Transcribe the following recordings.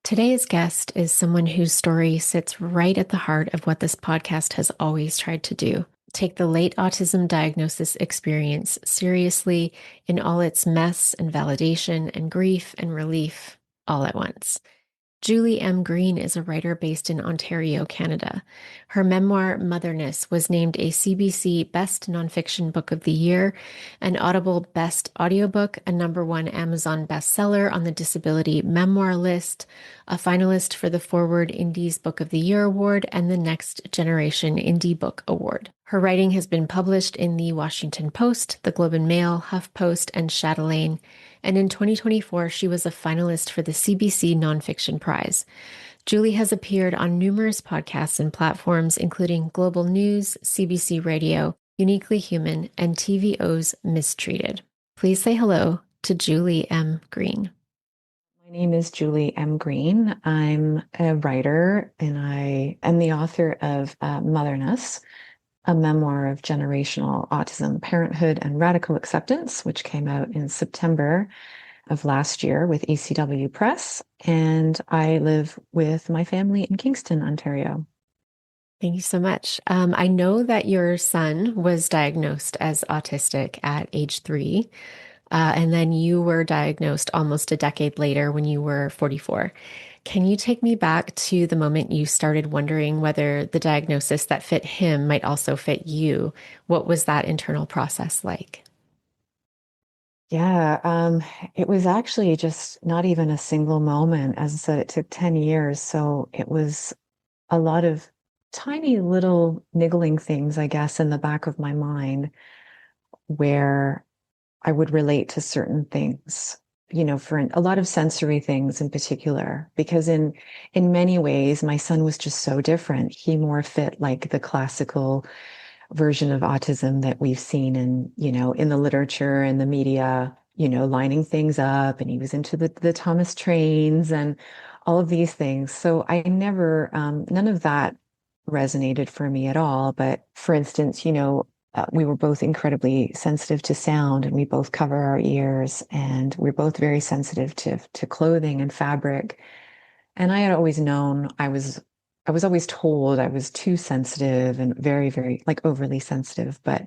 Today's guest is someone whose story sits right at the heart of what this podcast has always tried to do. Take the late autism diagnosis experience seriously in all its mess and validation and grief and relief all at once. Julie M. Green is a writer based in Ontario, Canada. Her memoir, Motherness, was named a CBC Best Nonfiction Book of the Year, an Audible Best Audiobook, a #1 Amazon bestseller on the Disability Memoir list, a finalist for the Forward Indies Book of the Year Award, and the Next Generation Indie Book Award. Her writing has been published in the Washington Post, the Globe and Mail, HuffPost, and Chatelaine, and in 2024, she was a finalist for the CBC Nonfiction Prize. Julie has appeared on numerous podcasts and platforms, including Global News, CBC Radio, Uniquely Human, and TVO's Mistreated. Please say hello to Julie M. Green. My name is Julie M. Green. I'm a writer and I am the author of Motherness, a memoir of generational autism, parenthood, and radical acceptance, which came out in September of last year with ECW Press. And I live with my family in Kingston, Ontario. Thank you so much. I know that your son was diagnosed as autistic at age 3, and then you were diagnosed almost a decade later when you were 44. Can you take me back to the moment you started wondering whether the diagnosis that fit him might also fit you? What was that internal process like? Yeah, it was actually just not even a single moment. As I said, it took 10 years. So it was a lot of tiny little niggling things, I guess, in the back of my mind where I would relate to certain things, for a lot of sensory things in particular, because in many ways, my son was just so different. He more fit like the classical version of autism that we've seen in the literature and the media, lining things up. And he was into the Thomas trains and all of these things. So I never, none of that resonated for me at all. But for instance, we were both incredibly sensitive to sound and we both cover our ears and we're both very sensitive to clothing and fabric. And I had always known I was always told I was too sensitive and very, very like overly sensitive, but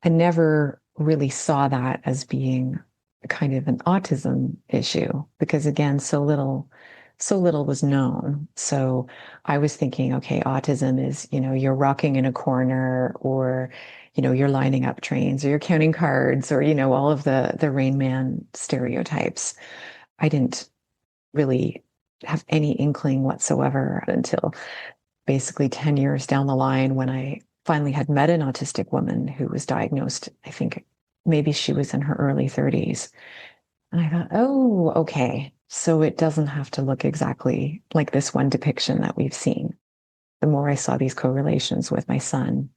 I never really saw that as being kind of an autism issue because again, so little was known. So I was thinking, okay, autism is, you're rocking in a corner or, you're lining up trains or you're counting cards or, all of the Rain Man stereotypes. I didn't really have any inkling whatsoever until basically 10 years down the line when I finally had met an autistic woman who was diagnosed. I think maybe she was in her early 30s. And I thought, oh, okay. So it doesn't have to look exactly like this one depiction that we've seen. The more I saw these correlations with my son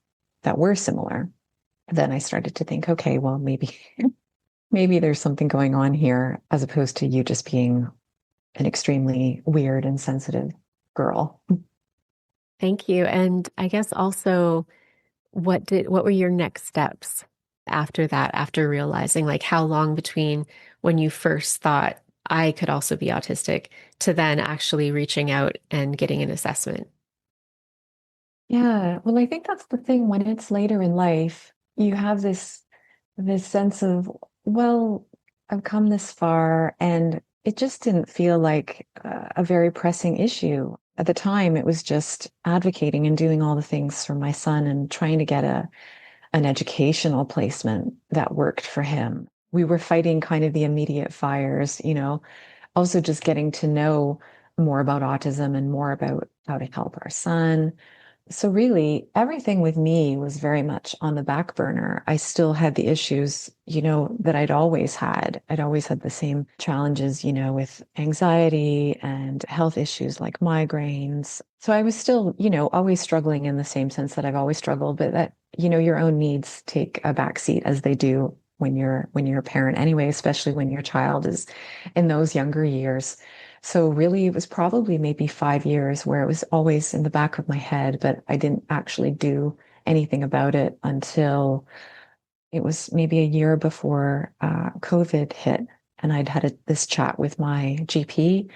that were similar, then I started to think, okay, well, maybe there's something going on here as opposed to you just being an extremely weird and sensitive girl. Thank you. And I guess also, what were your next steps after that, after realizing like how long between when you first thought I could also be autistic to then actually reaching out and getting an assessment? Yeah, well, I think that's the thing. When it's later in life, you have this sense of, well, I've come this far, and it just didn't feel like a very pressing issue. At the time, it was just advocating and doing all the things for my son and trying to get an educational placement that worked for him. We were fighting kind of the immediate fires, also just getting to know more about autism and more about how to help our son. So really, everything with me was very much on the back burner. I still had the issues, that I'd always had. I'd always had the same challenges, with anxiety and health issues like migraines. So I was still, always struggling in the same sense that I've always struggled, but that, your own needs take a backseat as they do when you're a parent anyway, especially when your child is in those younger years. So really, it was probably maybe 5 years where it was always in the back of my head, but I didn't actually do anything about it until it was maybe a year before COVID hit. And I'd had this chat with my GP,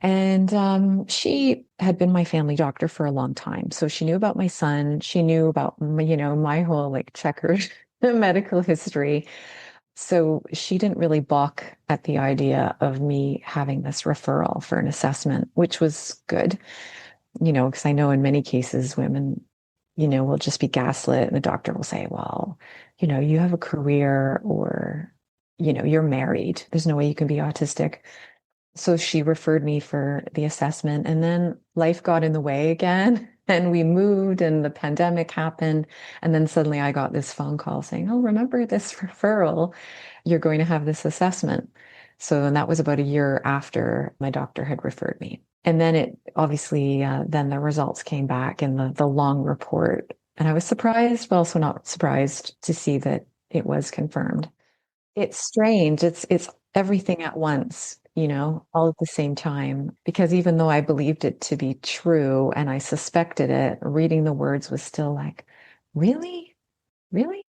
And she had been my family doctor for a long time. So she knew about my son. She knew about, my whole like checkered medical history. So she didn't really balk at the idea of me having this referral for an assessment, which was good, because I know in many cases women, will just be gaslit and the doctor will say, well, you have a career or, you're married. There's no way you can be autistic. So she referred me for the assessment, and then life got in the way again. And we moved, and the pandemic happened. And then suddenly I got this phone call saying, oh, remember this referral? You're going to have this assessment. So, and that was about a year after my doctor had referred me. And then it obviously, then the results came back in the long report. And I was surprised, but also not surprised to see that it was confirmed. It's strange. It's everything at once, all at the same time. Because even though I believed it to be true and I suspected it, reading the words was still like, really? Really?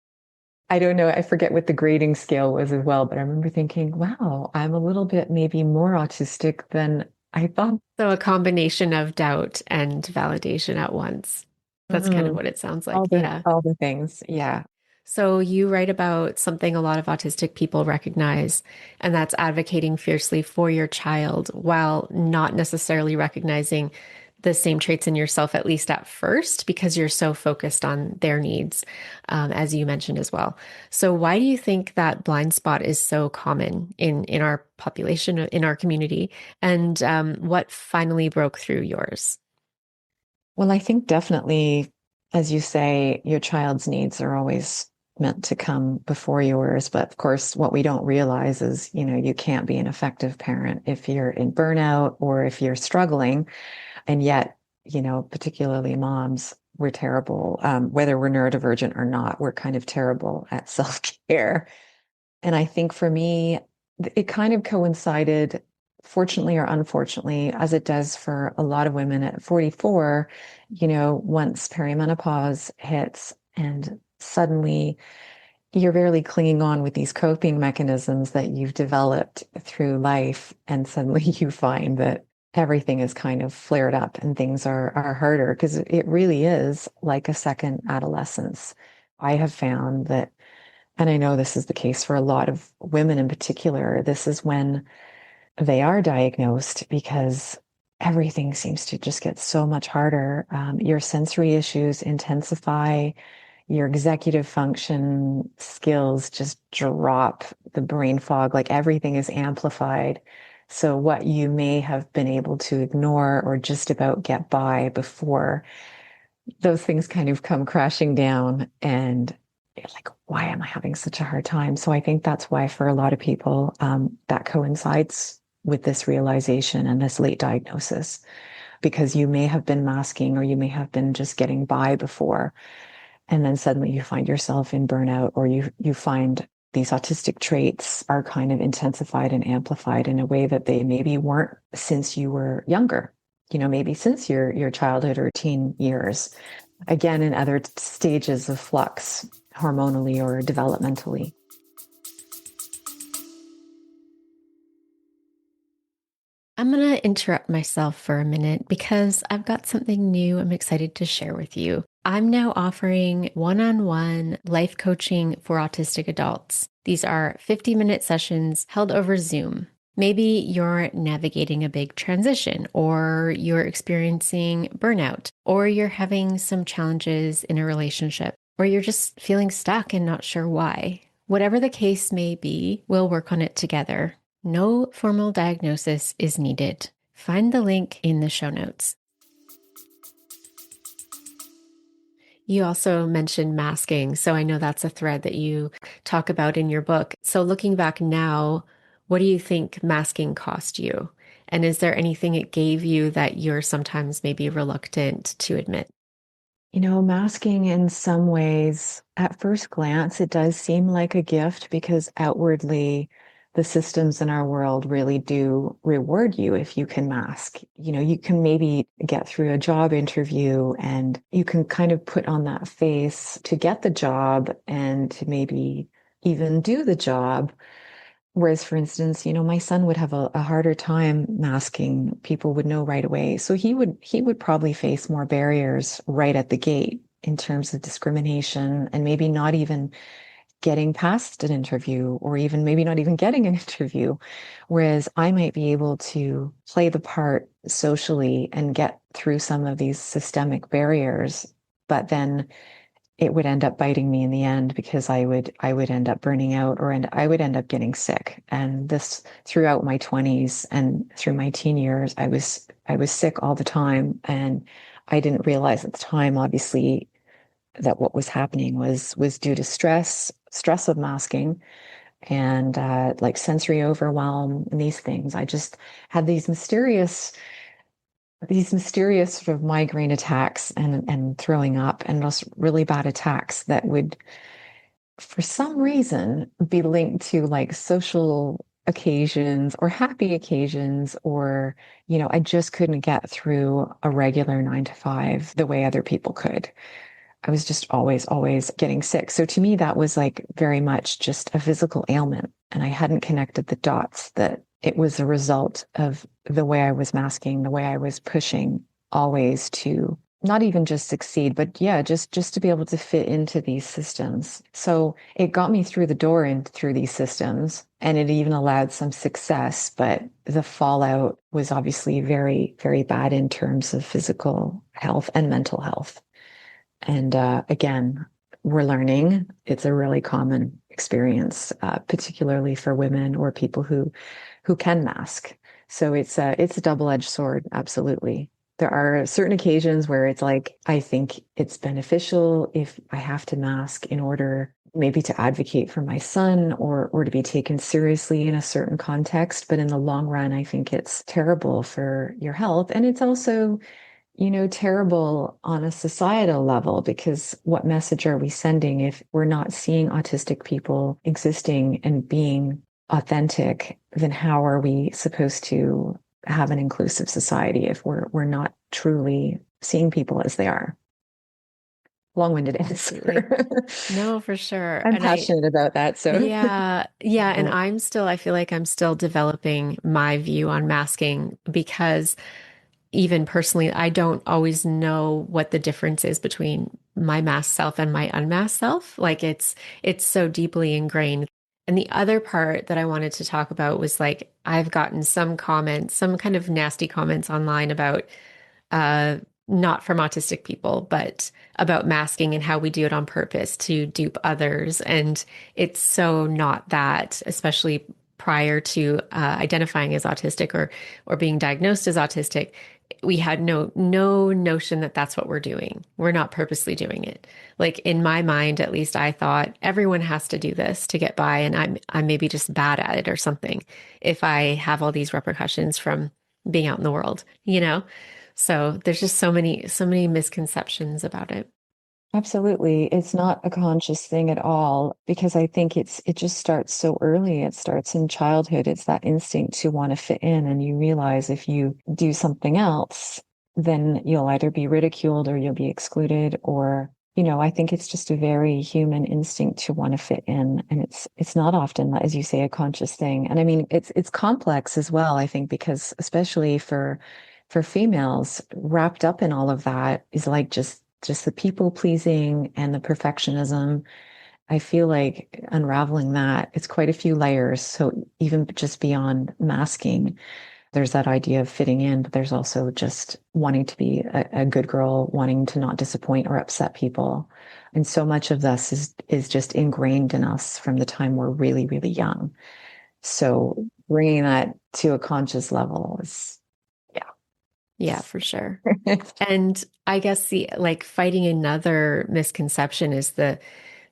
I don't know. I forget what the grading scale was as well, but I remember thinking, wow, I'm a little bit maybe more autistic than I thought. So a combination of doubt and validation at once. That's kind of Mhm. what it sounds All like. the Yeah. all the things. Yeah. So you write about something a lot of autistic people recognize, and that's advocating fiercely for your child while not necessarily recognizing the same traits in yourself, at least at first, because you're so focused on their needs, as you mentioned as well. So why do you think that blind spot is so common in our population, in our community? And what finally broke through yours? Well, I think definitely, as you say, your child's needs are always meant to come before yours. But of course, what we don't realize is, you can't be an effective parent if you're in burnout or if you're struggling. And yet, particularly moms, we're terrible. Whether we're neurodivergent or not, we're kind of terrible at self-care. And I think for me, it kind of coincided, fortunately or unfortunately, as it does for a lot of women at 44, once perimenopause hits and suddenly you're barely clinging on with these coping mechanisms that you've developed through life. And suddenly you find that everything is kind of flared up and things are harder because it really is like a second adolescence. I have found that, and I know this is the case for a lot of women in particular, this is when they are diagnosed because everything seems to just get so much harder. Your sensory issues intensify, your executive function skills just drop, the brain fog, like everything is amplified. So, what you may have been able to ignore or just about get by before, those things kind of come crashing down and you're like, why am I having such a hard time? So I think that's why for a lot of people, that coincides with this realization and this late diagnosis, because you may have been masking or you may have been just getting by before. And then suddenly you find yourself in burnout or you find these autistic traits are kind of intensified and amplified in a way that they maybe weren't since you were younger, maybe since your childhood or teen years, again, in other stages of flux, hormonally or developmentally. I'm going to interrupt myself for a minute because I've got something new I'm excited to share with you. I'm now offering one-on-one life coaching for autistic adults. These are 50-minute sessions held over Zoom. Maybe you're navigating a big transition, or you're experiencing burnout, or you're having some challenges in a relationship, or you're just feeling stuck and not sure why. Whatever the case may be, we'll work on it together. No formal diagnosis is needed. Find the link in the show notes. You also mentioned masking, so I know that's a thread that you talk about in your book. So looking back now, what do you think masking cost you? And is there anything it gave you that you're sometimes maybe reluctant to admit? Masking in some ways, at first glance, it does seem like a gift because outwardly, the systems in our world really do reward you if you can mask. You can maybe get through a job interview and you can kind of put on that face to get the job and to maybe even do the job. Whereas, for instance, my son would have a harder time masking. People would know right away. So he would probably face more barriers right at the gate in terms of discrimination and maybe not even getting past an interview or even maybe not even getting an interview. Whereas I might be able to play the part socially and get through some of these systemic barriers, but then it would end up biting me in the end because I would end up burning out I would end up getting sick. And this throughout my 20s and through my teen years, I was sick all the time. And I didn't realize at the time, obviously, that what was happening was due to stress of masking and like sensory overwhelm and these things. I just had these mysterious sort of migraine attacks and throwing up and those really bad attacks that would, for some reason, be linked to like social occasions or happy occasions, or, I just couldn't get through a regular 9 to 5 the way other people could. I was just always, always getting sick. So to me, that was like very much just a physical ailment. And I hadn't connected the dots that it was a result of the way I was masking, the way I was pushing always to not even just succeed, but yeah, just to be able to fit into these systems. So it got me through the door and through these systems, and it even allowed some success, but the fallout was obviously very, very bad in terms of physical health and mental health. And again, we're learning it's a really common experience, particularly for women or people who can mask. So it's a double-edged sword, absolutely. There are certain occasions where it's like, I think it's beneficial if I have to mask in order maybe to advocate for my son or to be taken seriously in a certain context. But in the long run, I think it's terrible for your health. And it's also terrible on a societal level, because what message are we sending if we're not seeing autistic people existing and being authentic? Then how are we supposed to have an inclusive society if we're not truly seeing people as they are? Long-winded Absolutely. answer. No, for sure. I'm And passionate about that, so yeah, and yeah. I feel like I'm still developing my view on masking because even personally, I don't always know what the difference is between my masked self and my unmasked self. Like it's so deeply ingrained. And the other part that I wanted to talk about was like I've gotten some comments, some kind of nasty comments online about uh not from autistic people, but about masking and how we do it on purpose to dupe others. And it's so not that, especially prior to identifying as autistic or being diagnosed as autistic. We had no notion that that's what we're doing. We're not purposely doing it. Like in my mind, at least, I thought everyone has to do this to get by, and I'm maybe just bad at it or something. If I have all these repercussions from being out in the world, you know? So there's just so many misconceptions about it. Absolutely. It's not a conscious thing at all, because I think it just starts so early. It starts in childhood. It's that instinct to want to fit in. And you realize if you do something else, then you'll either be ridiculed or you'll be excluded. Or, I think it's just a very human instinct to want to fit in. And it's not often, as you say, a conscious thing. And I mean, it's complex as well, I think, because especially for females, wrapped up in all of that is like just the people pleasing and the perfectionism. I feel like unraveling that, it's quite a few layers. So even just beyond masking, there's that idea of fitting in, but there's also just wanting to be a good girl, wanting to not disappoint or upset people. And so much of this is just ingrained in us from the time we're really, really young. So bringing that to a conscious level is, Yeah, for sure. yeah. And I guess the like fighting another misconception is the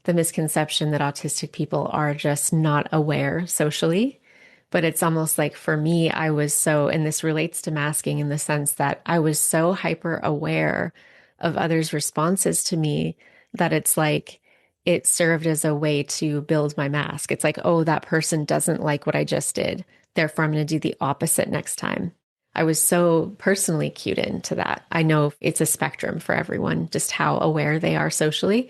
misconception that autistic people are just not aware socially. But it's almost like for me, I was so, and this relates to masking in the sense that I was so hyper aware of others' responses to me that it's like it served as a way to build my mask. It's like, oh, that person doesn't like what I just did. Therefore, I'm going to do the opposite next time. I was so personally cued into that. I know it's a spectrum for everyone, just how aware they are socially.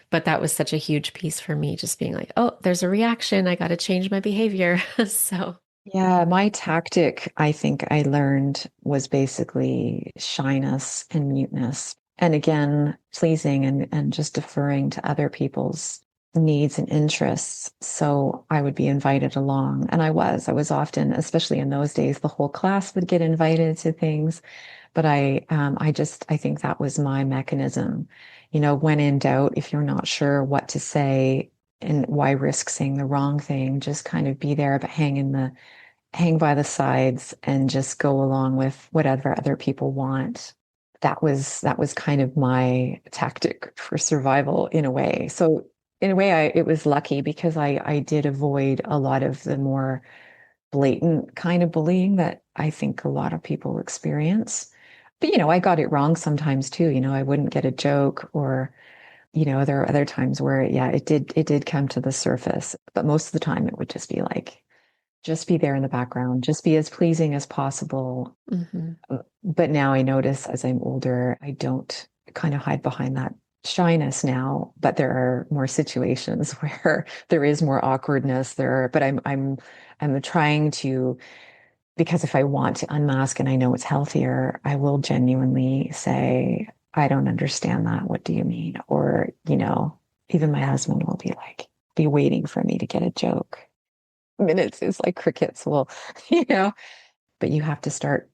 But that was such a huge piece for me, just being like, oh, there's a reaction. I got to change my behavior. So, Yeah, my tactic, I think I learned was basically shyness and muteness. And again, pleasing and just deferring to other people's needs and interests. So I would be invited along. And I was often, especially in those days, the whole class would get invited to things. But I think that was my mechanism. When in doubt, if you're not sure what to say and why risk saying the wrong thing, just kind of be there, but hang by the sides and just go along with whatever other people want. That was kind of my tactic for survival in a way. So in a way, it was lucky because I did avoid a lot of the more blatant kind of bullying that I think a lot of people experience. But I got it wrong sometimes too. I wouldn't get a joke, or there are other times where, yeah, it did come to the surface. But most of the time it would just be like, just be there in the background, just be as pleasing as possible. mhm. But now I notice as I'm older, I don't kind of hide behind that shyness now, but there are more situations where there is more awkwardness there. But I'm trying to, because if I want to unmask and I know it's healthier, I will genuinely say, I don't understand that. What do you mean? Or, even my husband will be waiting for me to get a joke. Minutes is like crickets. Well, you know, but you have to start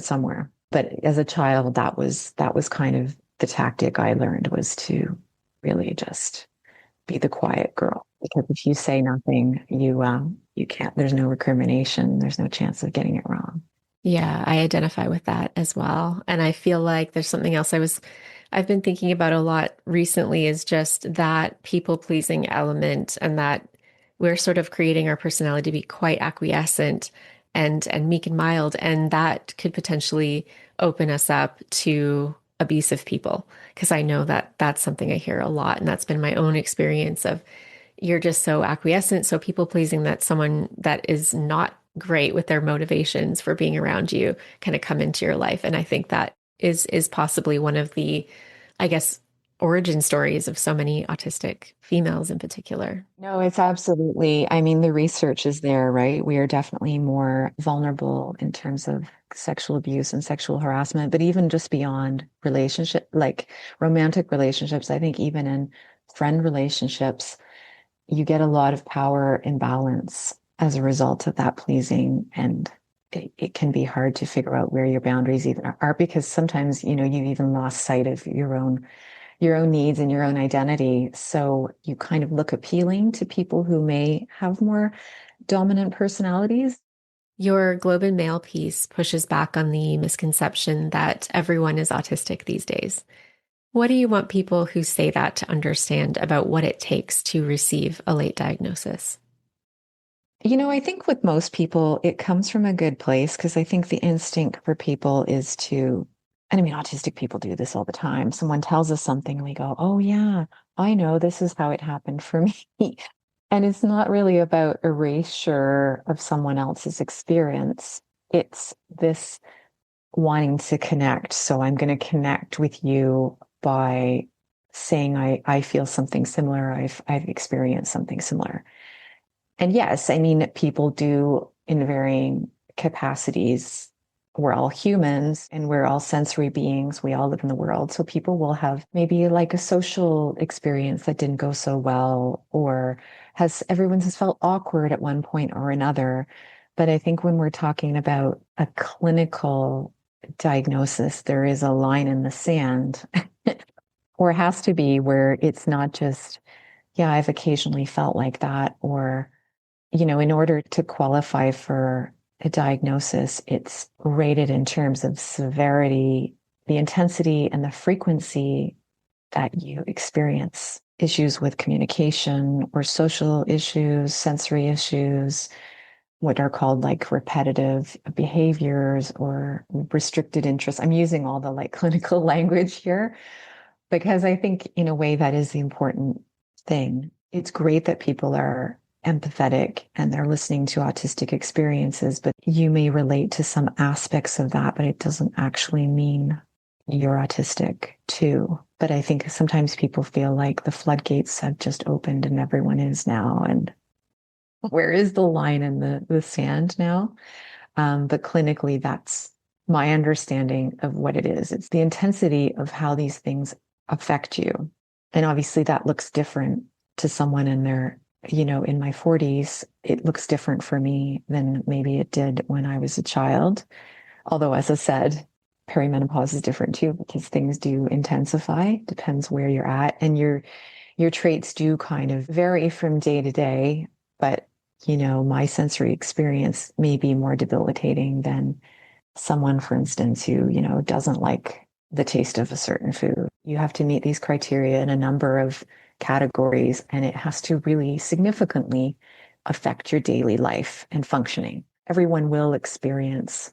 somewhere. But as a child, that was kind of the tactic I learned, was to really just be the quiet girl. Because if you say nothing, you can't, there's no recrimination, there's no chance of getting it wrong. Yeah, I identify with that as well. And I feel like there's something else I've been thinking about a lot recently, is just that people pleasing element, and that we're sort of creating our personality to be quite acquiescent and meek and mild. And that could potentially open us up to abusive people. Because I know that that's something I hear a lot. And that's been my own experience of, you're just so acquiescent, so people pleasing, that someone that is not great with their motivations for being around you kind of come into your life. And I think that is possibly one of the, I guess, origin stories of so many autistic females in particular. No, it's absolutely, I mean, the research is there, right? We are definitely more vulnerable in terms of sexual abuse and sexual harassment, but even just beyond relationship, like romantic relationships, I think even in friend relationships, you get a lot of power imbalance as a result of that pleasing. And it can be hard to figure out where your boundaries even are, because sometimes, you even lost sight of your own needs and your own identity. So you kind of look appealing to people who may have more dominant personalities. Your Globe and Mail piece pushes back on the misconception that everyone is autistic these days. What do you want people who say that to understand about what it takes to receive a late diagnosis? I think with most people, it comes from a good place, because I think the instinct for people is to, and I mean, autistic people do this all the time. Someone tells us something and we go, oh, yeah, I know this is how it happened for me. And it's not really about erasure of someone else's experience. It's this wanting to connect. So I'm going to connect with you by saying I feel something similar. I've experienced something similar. And yes, I mean, people do in varying capacities. We're all humans and we're all sensory beings. We all live in the world. So people will have maybe like a social experience that didn't go so well, or everyone has felt awkward at one point or another. But I think when we're talking about a clinical diagnosis, there is a line in the sand, or has to be, where it's not just, yeah, I've occasionally felt like that, or in order to qualify for a diagnosis, it's rated in terms of severity, the intensity, and the frequency that you experience issues with communication or social issues, sensory issues, what are called like repetitive behaviors or restricted interests. I'm using all the like clinical language here because I think in a way that is the important thing. It's great that people are empathetic and they're listening to autistic experiences, but you may relate to some aspects of that, but it doesn't actually mean you're autistic too. But I think sometimes people feel like the floodgates have just opened and everyone is now. And where is the line in the sand now? But clinically, that's my understanding of what it is. It's the intensity of how these things affect you. And obviously, that looks different to someone in their, in my 40s. It looks different for me than maybe it did when I was a child. Although, as I said, perimenopause is different too because things do intensify, depends where you're at. And your traits do kind of vary from day to day, but my sensory experience may be more debilitating than someone, for instance, who, doesn't like the taste of a certain food. You have to meet these criteria in a number of categories, and it has to really significantly affect your daily life and functioning. Everyone will experience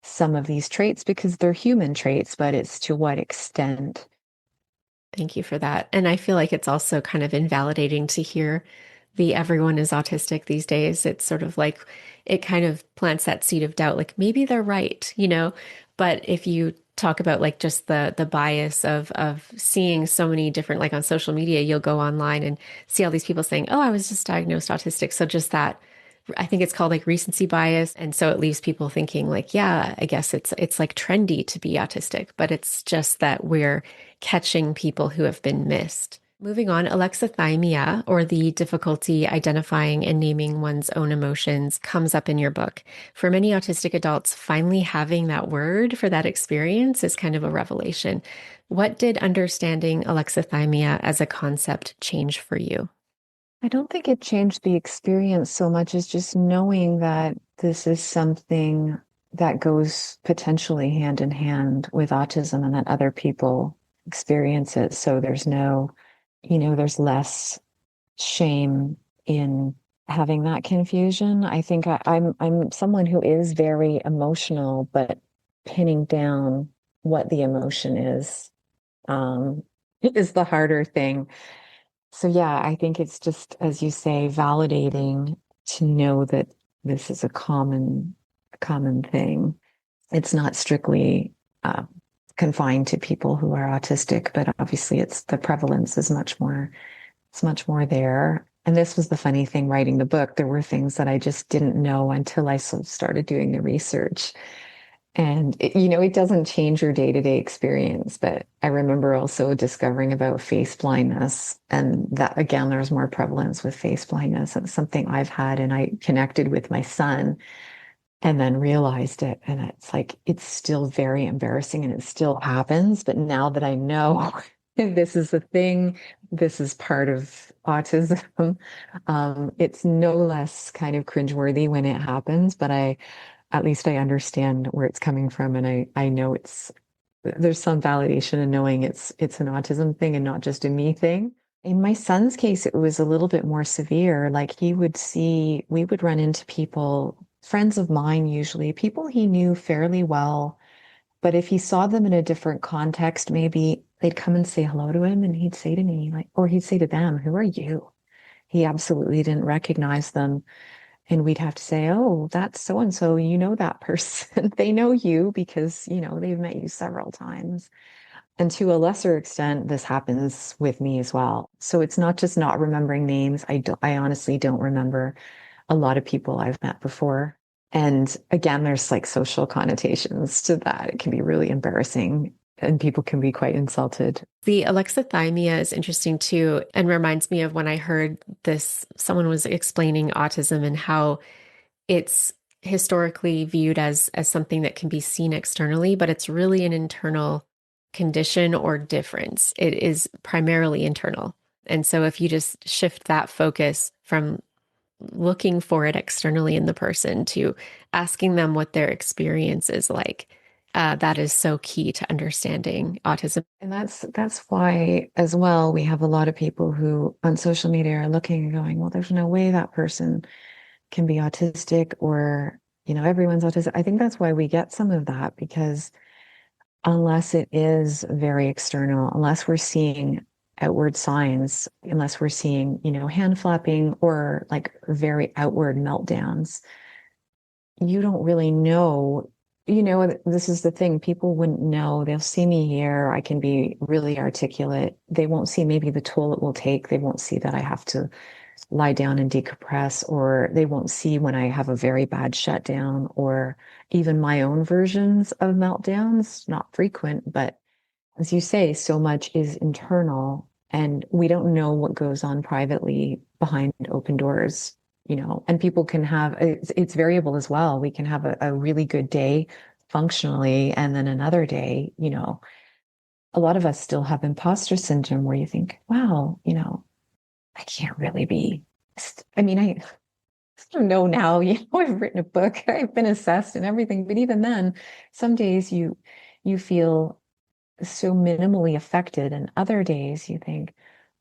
some of these traits because they're human traits, but it's to what extent. Thank you for that. And I feel like it's also kind of invalidating to hear the everyone is autistic these days. It's sort of like it kind of plants that seed of doubt, like maybe they're right, you know? But if you talk about like just the bias of seeing so many different, like on social media, you'll go online and see all these people saying, "Oh, I was just diagnosed autistic." So just that, I think it's called like recency bias. And so it leaves people thinking like, yeah, I guess it's like trendy to be autistic, but it's just that we're catching people who have been missed. Moving on, alexithymia, or the difficulty identifying and naming one's own emotions, comes up in your book. For many autistic adults, finally having that word for that experience is kind of a revelation. What did understanding alexithymia as a concept change for you? I don't think it changed the experience so much as just knowing that this is something that goes potentially hand in hand with autism and that other people experience it. So there's no, there's less shame in having that confusion. I think I'm someone who is very emotional, but pinning down what the emotion is the harder thing. So yeah, I think it's just, as you say, validating to know that this is a common thing. It's not strictly confined to people who are autistic, but obviously it's the prevalence is it's much more there. And this was the funny thing writing the book. There were things that I just didn't know until I sort of started doing the research. And it doesn't change your day-to-day experience, but I remember also discovering about face blindness, and that again, there's more prevalence with face blindness. It's something I've had, and I connected with my son and then realized it. And it's like, it's still very embarrassing and it still happens. But now that I know this is a thing, this is part of autism, it's no less kind of cringeworthy when it happens, but at least I understand where it's coming from. And I know there's some validation in knowing it's an autism thing and not just a me thing. In my son's case, it was a little bit more severe. Like we would run into people, friends of mine, usually people he knew fairly well. But if he saw them in a different context, maybe they'd come and say hello to him and he'd say to me, like, or he'd say to them, "Who are you?" He absolutely didn't recognize them. And we'd have to say, "Oh, that's so and so, you know that person." They know you because, they've met you several times. And to a lesser extent, this happens with me as well. So it's not just not remembering names. I honestly don't remember a lot of people I've met before. And again, there's like social connotations to that. It can be really embarrassing and people can be quite insulted. The alexithymia is interesting too, and reminds me of when I heard this, someone was explaining autism and how it's historically viewed as something that can be seen externally, but it's really an internal condition or difference. It is primarily internal. And so if you just shift that focus from looking for it externally in the person to asking them what their experience is like, that is so key to understanding autism. And that's why as well we have a lot of people who on social media are looking and going, well, there's no way that person can be autistic or, everyone's autistic. I think that's why we get some of that because unless it is very external, unless we're seeing outward signs, unless we're seeing, hand flapping or like very outward meltdowns, you don't really know This is the thing. People wouldn't know. They'll see me here. I can be really articulate. They won't see maybe the toll it will take. They won't see that I have to lie down and decompress, or they won't see when I have a very bad shutdown, or even my own versions of meltdowns, not frequent, but as you say, so much is internal, and we don't know what goes on privately behind open doors, and people can have it's variable as well. We can have a really good day functionally, and then another day, a lot of us still have imposter syndrome where you think, wow, I can't really be. I mean, I don't know now, I've written a book, I've been assessed and everything, but even then, some days you feel so minimally affected, and other days you think,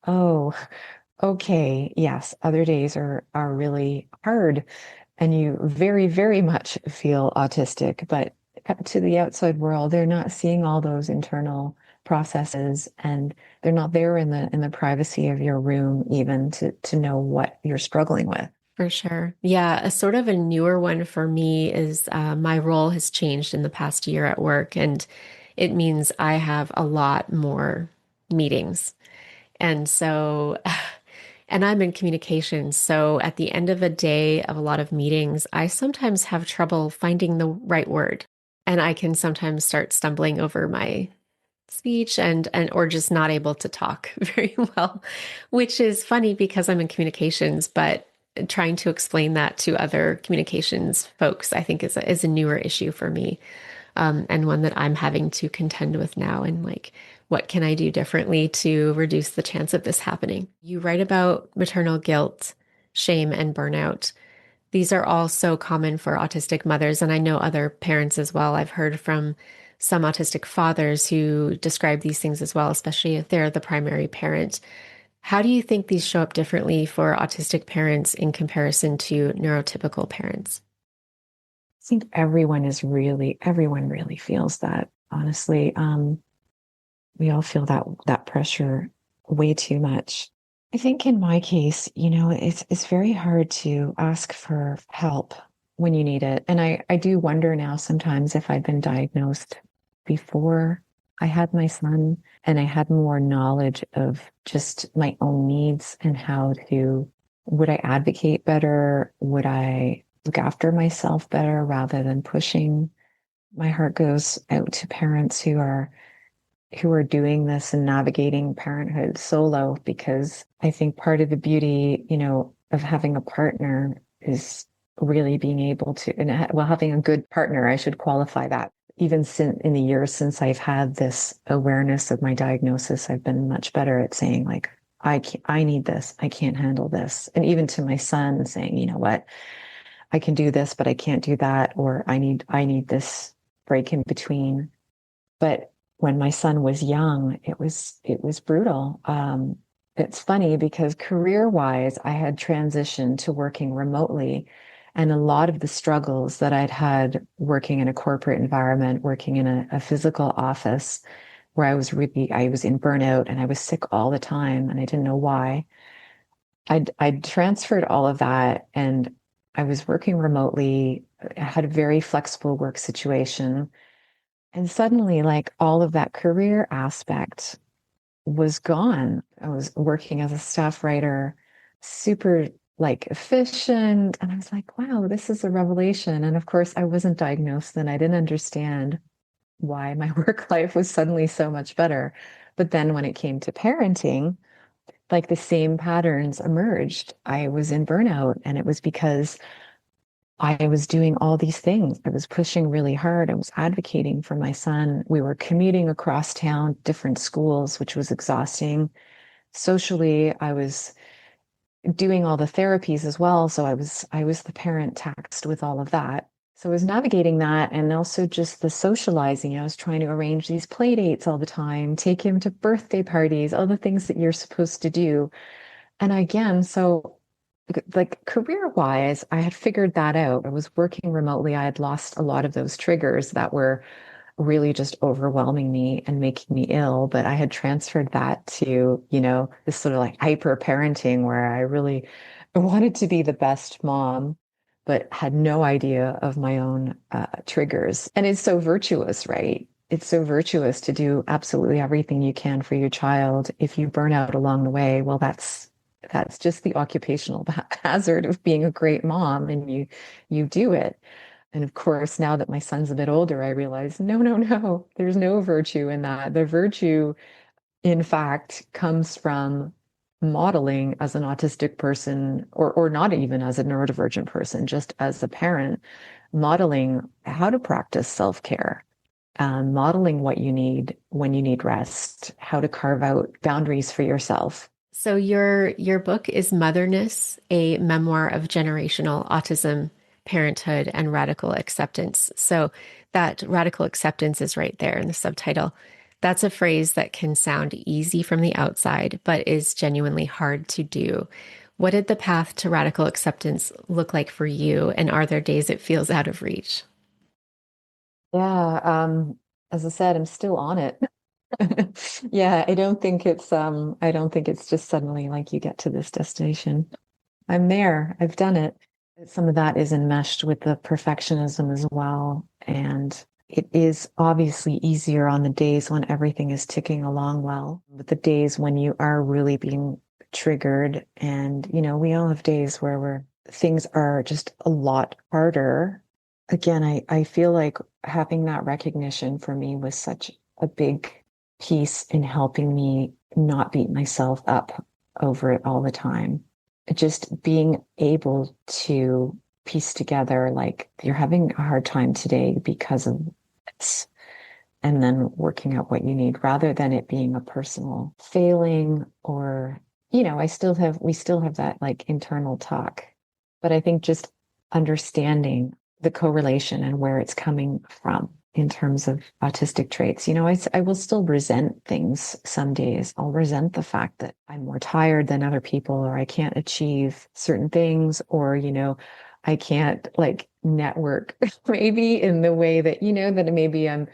oh, okay, yes, other days are really hard, and you very, very much feel autistic, but to the outside world, they're not seeing all those internal processes, and they're not there in the privacy of your room even to know what you're struggling with. For sure. Yeah, a sort of a newer one for me is my role has changed in the past year at work, and it means I have a lot more meetings. And so, and I'm in communications. So at the end of a day of a lot of meetings, I sometimes have trouble finding the right word. And I can sometimes start stumbling over my speech and or just not able to talk very well, which is funny because I'm in communications, but trying to explain that to other communications folks, I think is a newer issue for me, and one that I'm having to contend with now. And like, what can I do differently to reduce the chance of this happening? You write about maternal guilt, shame, and burnout. These are all so common for autistic mothers, and I know other parents as well. I've heard from some autistic fathers who describe these things as well, especially if they're the primary parent. How do you think these show up differently for autistic parents in comparison to neurotypical parents? I think everyone really feels that, honestly. We all feel that pressure way too much. I think in my case, it's very hard to ask for help when you need it. And I do wonder now sometimes if I'd been diagnosed before I had my son and I had more knowledge of just my own needs and would I advocate better? Would I look after myself better rather than pushing? My heart goes out to parents who are doing this and navigating parenthood solo, because I think part of the beauty, of having a partner is really being able to, and well, having a good partner, I should qualify that. Even in the years since I've had this awareness of my diagnosis, I've been much better at saying like, I need this. I can't handle this. And even to my son saying, you know what, I can do this, but I can't do that. Or I need this break in between. But when my son was young, it was brutal. It's funny because career-wise, I had transitioned to working remotely, and a lot of the struggles that I'd had working in a corporate environment, working in a physical office, where I was in burnout and I was sick all the time, and I didn't know why. I'd transferred all of that, and I was working remotely. I had a very flexible work situation. And suddenly, like all of that career aspect was gone. I was working as a staff writer, super like efficient. And I was like, wow, this is a revelation. And of course, I wasn't diagnosed then. I didn't understand why my work life was suddenly so much better. But then when it came to parenting, like the same patterns emerged. I was in burnout, and it was because I was doing all these things. I was pushing really hard. I was advocating for my son. We were commuting across town, different schools, which was exhausting. Socially, I was doing all the therapies as well. So I was the parent taxed with all of that. So I was navigating that, and also just the socializing. I was trying to arrange these play dates all the time, take him to birthday parties, all the things that you're supposed to do. And again, so like career wise, I had figured that out. I was working remotely. I had lost a lot of those triggers that were really just overwhelming me and making me ill. But I had transferred that to, this sort of like hyper parenting where I really wanted to be the best mom. but had no idea of my own triggers. And it's so virtuous, right? It's so virtuous to do absolutely everything you can for your child. If you burn out along the way, well, that's just the occupational hazard of being a great mom, and you do it. And of course, now that my son's a bit older, I realize no, no, no, there's no virtue in that. The virtue, in fact, comes from modeling as an autistic person, or not even as a neurodivergent person, just as a parent, modeling how to practice self-care, modeling what you need when you need rest, how to carve out boundaries for yourself. So your book is Motherness, a memoir of generational autism, parenthood, and radical acceptance. So that radical acceptance is right there in the subtitle. That's a phrase that can sound easy from the outside, but is genuinely hard to do. What did the path to radical acceptance look like for you? And are there days it feels out of reach? Yeah, as I said, I'm still on it. Yeah, I don't think it's just suddenly like you get to this destination. I'm there. I've done it. Some of that is enmeshed with the perfectionism as well. And it is obviously easier on the days when everything is ticking along well, but the days when you are really being triggered, and we all have days where things are just a lot harder. Again, I feel like having that recognition for me was such a big piece in helping me not beat myself up over it all the time. Just being able to piece together, like, you're having a hard time today because of this, and then working out what you need rather than it being a personal failing. Or, we still have that like internal talk. But I think just understanding the correlation and where it's coming from in terms of autistic traits. I will still resent things some days. I'll resent the fact that I'm more tired than other people, or I can't achieve certain things, or, I can't like network maybe in the way that, that maybe I'm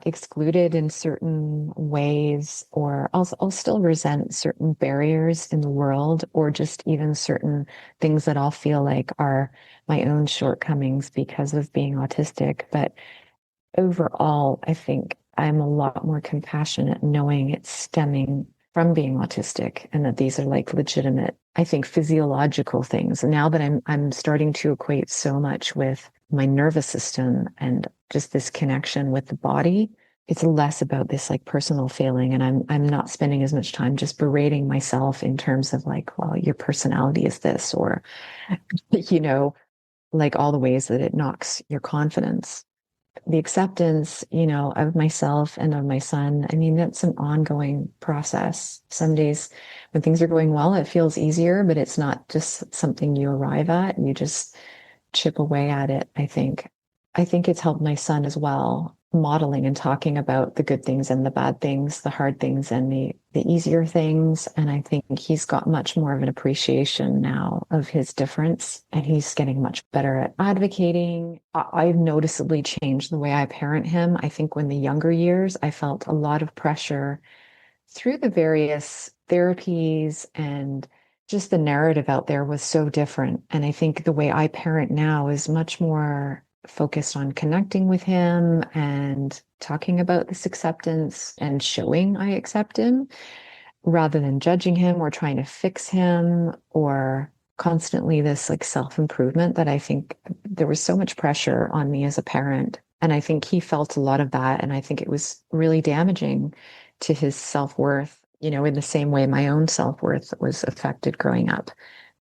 excluded in certain ways, or I'll still resent certain barriers in the world, or just even certain things that I'll feel like are my own shortcomings because of being autistic. But overall, I think I'm a lot more compassionate knowing it's stemming from being autistic, and that these are like legitimate, I think, physiological things. And now that I'm starting to equate so much with my nervous system and just this connection with the body, it's less about this like personal failing. And I'm not spending as much time just berating myself in terms of like, well, your personality is this, or, you know, like all the ways that it knocks your confidence. The acceptance, of myself and of my son, I mean, that's an ongoing process. Some days when things are going well, it feels easier, but it's not just something you arrive at. You just chip away at it, I think. I think it's helped my son as well, modeling and talking about the good things and the bad things, the hard things and the easier things. And I think he's got much more of an appreciation now of his difference, and he's getting much better at advocating. I've noticeably changed the way I parent him. I think when the younger years, I felt a lot of pressure through the various therapies, and just the narrative out there was so different. And I think the way I parent now is much more focused on connecting with him and talking about this acceptance and showing I accept him, rather than judging him or trying to fix him, or constantly this like self-improvement that I think there was so much pressure on me as a parent. And I think he felt a lot of that. And I think it was really damaging to his self-worth, in the same way my own self-worth was affected growing up,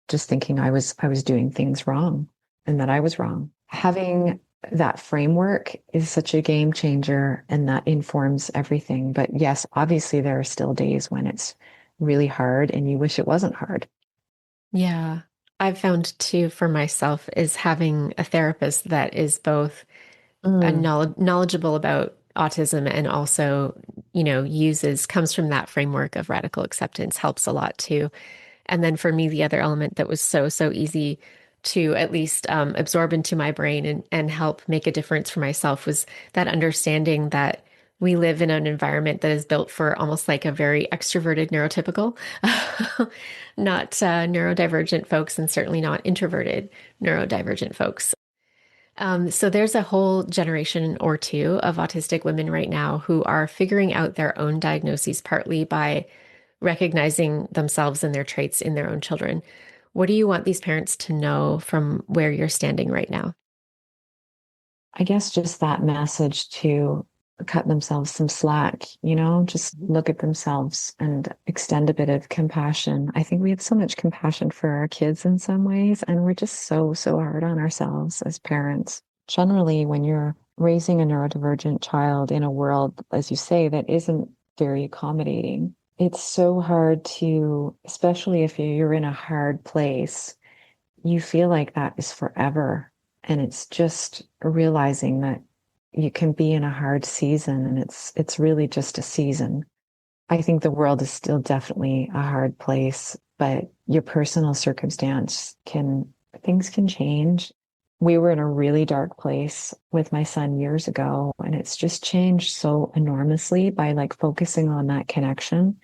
just thinking I was doing things wrong and that I was wrong. Having that framework is such a game changer, and that informs everything. But yes, obviously there are still days when it's really hard and you wish it wasn't hard. Yeah. I've found too for myself is having a therapist that is both Mm, knowledgeable about autism and also, comes from that framework of radical acceptance helps a lot too. And then for me, the other element that was so, so easy to at least absorb into my brain and help make a difference for myself was that understanding that We live in an environment that is built for almost like a very extroverted neurotypical, not neurodivergent folks, and certainly not introverted neurodivergent folks. So there's a whole generation or two of autistic women right now who are figuring out their own diagnoses partly by recognizing themselves and their traits in their own children. What do you want these parents to know from where you're standing right now? I guess just that message to cut themselves some slack, just look at themselves and extend a bit of compassion. I think we have so much compassion for our kids in some ways, and we're just so, so hard on ourselves as parents. Generally, when you're raising a neurodivergent child in a world, as you say, that isn't very accommodating, it's so hard to, especially if you're in a hard place, you feel like that is forever. And it's just realizing that you can be in a hard season and it's really just a season. I think the world is still definitely a hard place, but your personal circumstance things can change. We were in a really dark place with my son years ago, and it's just changed so enormously by like focusing on that connection.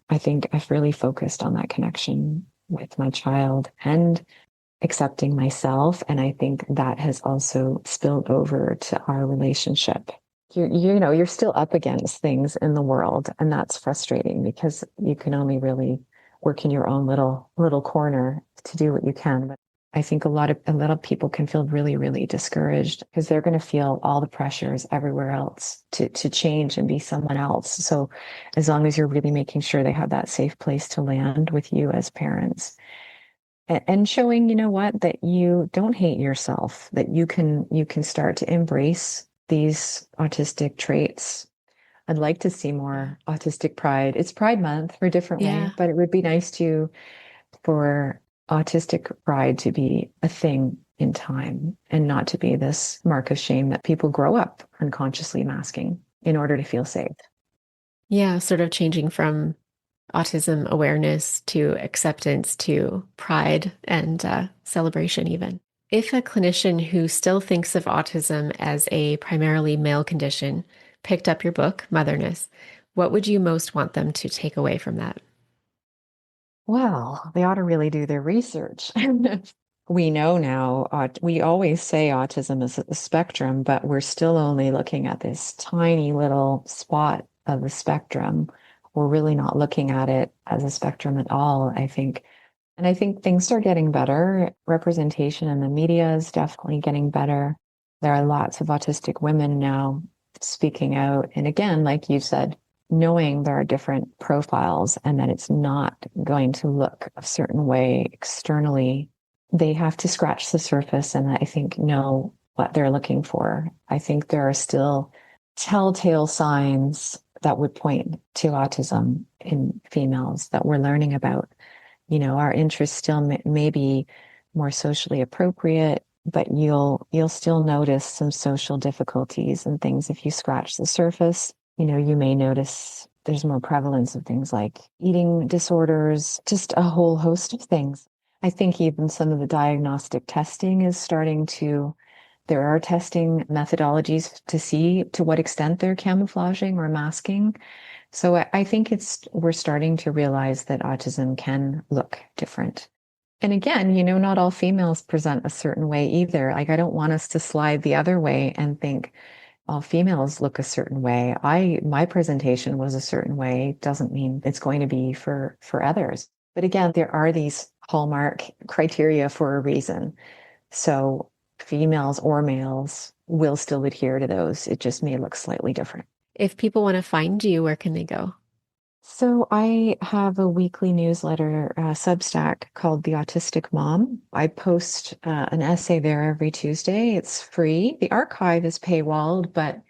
I think I've really focused on that connection with my child and accepting myself. And I think that has also spilled over to our relationship. You're still up against things in the world, and that's frustrating because you can only really work in your own little corner to do what you can. But I think a lot of people can feel really, really discouraged because they're going to feel all the pressures everywhere else to change and be someone else. So as long as you're really making sure they have that safe place to land with you as parents, and showing, what, that you don't hate yourself, that you can start to embrace these autistic traits. I'd like to see more autistic pride. It's Pride Month for a different way, Yeah. but it would be nice for autistic pride to be a thing in time and not to be this mark of shame that people grow up unconsciously masking in order to feel safe. Yeah, sort of changing from autism awareness to acceptance to pride and celebration, even. If a clinician who still thinks of autism as a primarily male condition picked up your book, Motherness, what would you most want them to take away from that? Well, they ought to really do their research. We know now, we always say autism is a spectrum, but we're still only looking at this tiny little spot of the spectrum. We're really not looking at it as a spectrum at all, I think. And I think things are getting better. Representation in the media is definitely getting better. There are lots of autistic women now speaking out. And again, like you said, knowing there are different profiles and that it's not going to look a certain way externally, they have to scratch the surface and I think know what they're looking for. I think there are still telltale signs that would point to autism in females that we're learning about. Our interests still may be more socially appropriate, but you'll still notice some social difficulties and things if you scratch the surface. You may notice there's more prevalence of things like eating disorders, just a whole host of things. I think even some of the diagnostic testing is there are testing methodologies to see to what extent they're camouflaging or masking. So I think we're starting to realize that autism can look different. And again, not all females present a certain way either. Like, I don't want us to slide the other way and think all females look a certain way. My presentation was a certain way. Doesn't mean it's going to be for others. But again, there are these hallmark criteria for a reason. So females or males will still adhere to those. It just may look slightly different. If people want to find you, where can they go? So I have a weekly newsletter, Substack called The Autistic Mom. I post an essay there every Tuesday. It's free. The archive is paywalled, but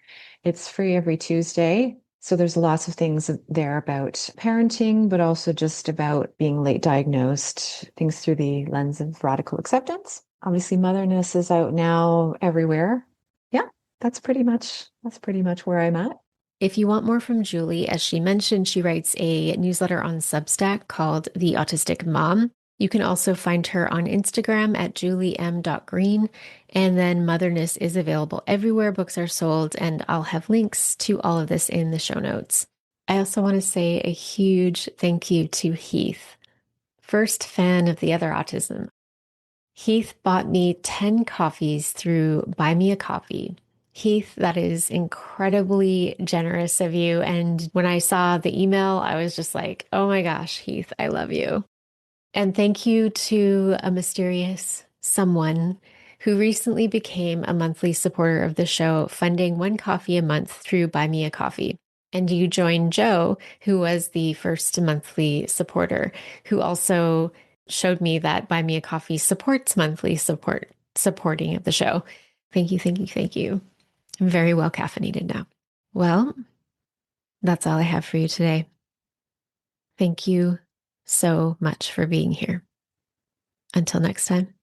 it's free every Tuesday. So there's lots of things there about parenting, but also just about being late diagnosed, things through the lens of radical acceptance. Obviously, motherness is out now everywhere. Yeah, that's pretty much where I'm at. If you want more from Julie, as she mentioned, she writes a newsletter on Substack called The Autistic Mom. You can also find her on Instagram at juliem.green. And then Motherness is available everywhere books are sold, and I'll have links to all of this in the show notes. I also want to say a huge thank you to Heath, first fan of the other autism. Heath bought me 10 coffees through Buy Me a Coffee. Heath, that is incredibly generous of you. And when I saw the email, I was just like, oh my gosh, Heath, I love you. And thank you to a mysterious someone who recently became a monthly supporter of the show, funding one coffee a month through Buy Me a Coffee. And you joined Joe, who was the first monthly supporter, who also showed me that Buy Me a Coffee supports monthly supporting of the show. Thank you, thank you, thank you. I'm very well caffeinated now. Well, that's all I have for you today. Thank you so much for being here. Until next time.